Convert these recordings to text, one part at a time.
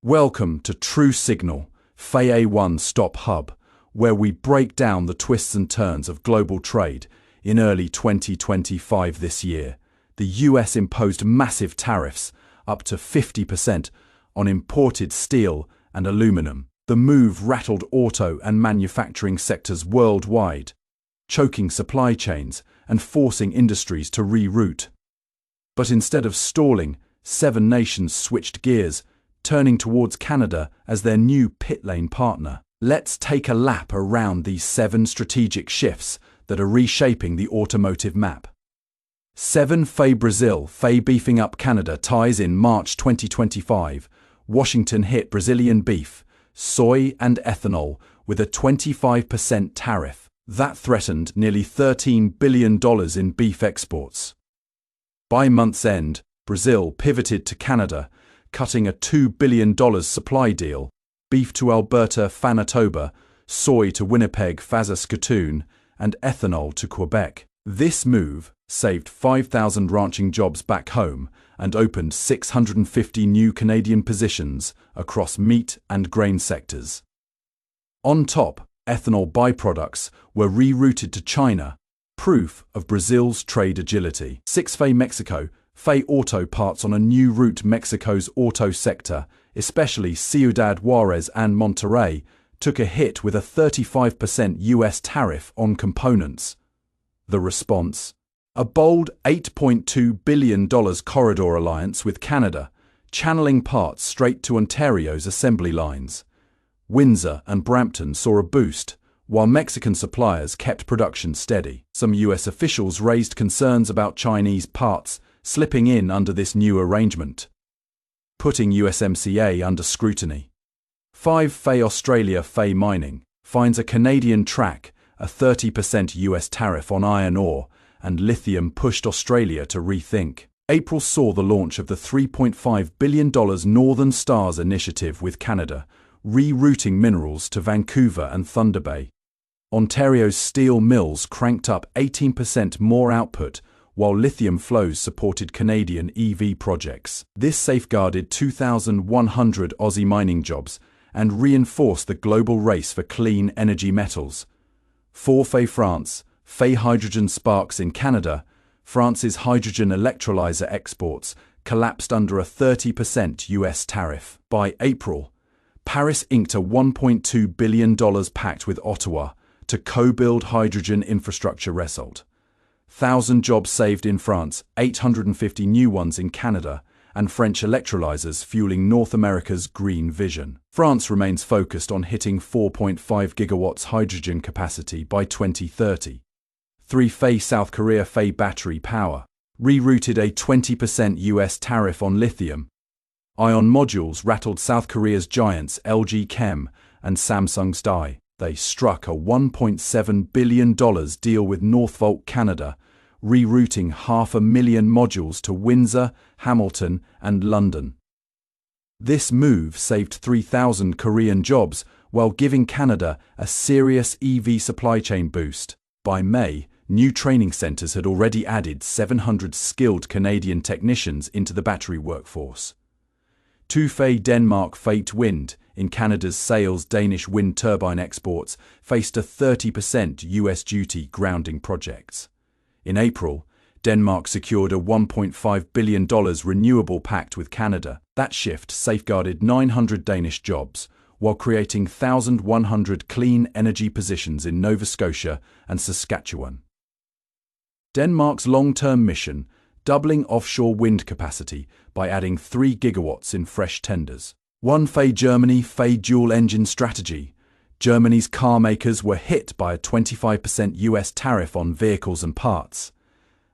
Welcome to True SignaI, FAE one-stop hub, where we break down the twists and turns of global trade. In early 2025 this year, the US imposed massive tariffs, up to 50%, on imported steel and aluminum. The move rattled auto and manufacturing sectors worldwide, choking supply chains and forcing industries to reroute. But instead of stalling, 7 nations switched gears, turning towards Canada as their new pit lane partner. Let's take a lap around these 7 strategic shifts that are reshaping the automotive map. 7. FAE Brazil. FAE beefing up Canada ties. In March 2025, Washington hit Brazilian beef, soy and ethanol with a 25% tariff. That threatened nearly $13 billion in beef exports. By month's end, Brazil pivoted to Canada, cutting a $2 billion supply deal: beef to Alberta, Manitoba, soy to Winnipeg, Saskatoon, and ethanol to Quebec. This move saved 5,000 ranching jobs back home and opened 650 new Canadian positions across meat and grain sectors. On top, ethanol byproducts were rerouted to China, proof of Brazil's trade agility. 6. FAE Mexico. FAE Auto parts on a new route. Mexico's auto sector, especially Ciudad Juarez and Monterrey, took a hit with a 35% US tariff on components. The response? A bold $8.2 billion corridor alliance with Canada, channeling parts straight to Ontario's assembly lines. Windsor and Brampton saw a boost, while Mexican suppliers kept production steady. Some US officials raised concerns about Chinese parts slipping in under this new arrangement, putting USMCA under scrutiny. 5. FAE Australia. FAE Mining finds a Canadian track, a 30% US tariff on iron ore and lithium pushed Australia to rethink. April saw the launch of the $3.5 billion Northern Stars initiative with Canada, rerouting minerals to Vancouver and Thunder Bay. Ontario's steel mills cranked up 18% more output, while lithium flows supported Canadian EV projects. This safeguarded 2,100 Aussie mining jobs and reinforced the global race for clean energy metals. 4. FAE France. FAE Hydrogen sparks in Canada. France's hydrogen electrolyzer exports collapsed under a 30% US tariff. By April, Paris inked a $1.2 billion pact with Ottawa to co-build hydrogen infrastructure. Result: 1,000 jobs saved in France, 850 new ones in Canada, and French electrolyzers fueling North America's green vision. France remains focused on hitting 4.5 gigawatts hydrogen capacity by 2030. 3. FAE South Korea. FAE Battery Power rerouted a 20% US tariff on lithium. Ion modules rattled South Korea's giants LG Chem and Samsung SDI. They struck a $1.7 billion deal with Northvolt Canada, rerouting 500,000 modules to Windsor, Hamilton, and London. This move saved 3,000 Korean jobs while giving Canada a serious EV supply chain boost. By May, new training centers had already added 700 skilled Canadian technicians into the battery workforce. 2. FAE Denmark. FAE Wind. In Canada's sales, Danish wind turbine exports faced a 30% US duty, grounding projects. In April, Denmark secured a $1.5 billion renewable pact with Canada. That shift safeguarded 900 Danish jobs, while creating 1,100 clean energy positions in Nova Scotia and Saskatchewan. Denmark's long-term mission: doubling offshore wind capacity by adding 3 gigawatts in fresh tenders. 1. FAE Germany. FAE dual-engine strategy. Germany's car makers were hit by a 25% US tariff on vehicles and parts.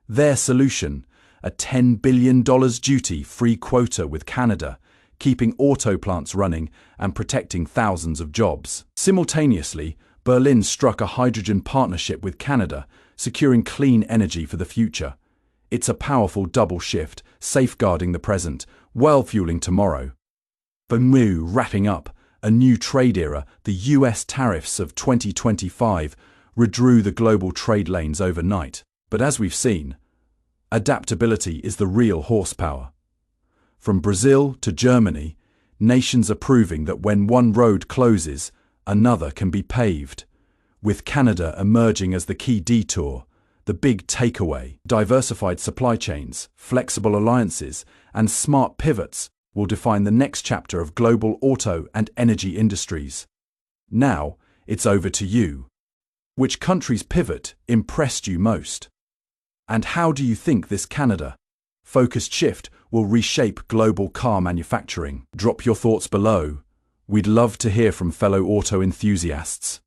Their solution: a $10 billion duty-free quota with Canada, keeping auto plants running and protecting thousands of jobs. Simultaneously, Berlin struck a hydrogen partnership with Canada, securing clean energy for the future. It's a powerful double shift, safeguarding the present while fueling tomorrow. FAE wrapping up a new trade era. The US tariffs of 2025 redrew the global trade lanes overnight. But as we've seen, adaptability is the real horsepower. From Brazil to Germany, Nations are proving that when one road closes, another can be paved. With Canada emerging as the key detour, the big takeaway, diversified supply chains, flexible alliances, and smart pivots will define the next chapter of global auto and energy industries. Now, it's over to you. Which country's pivot impressed you most? And how do you think this Canada-focused shift will reshape global car manufacturing? Drop your thoughts below. We'd love to hear from fellow auto enthusiasts.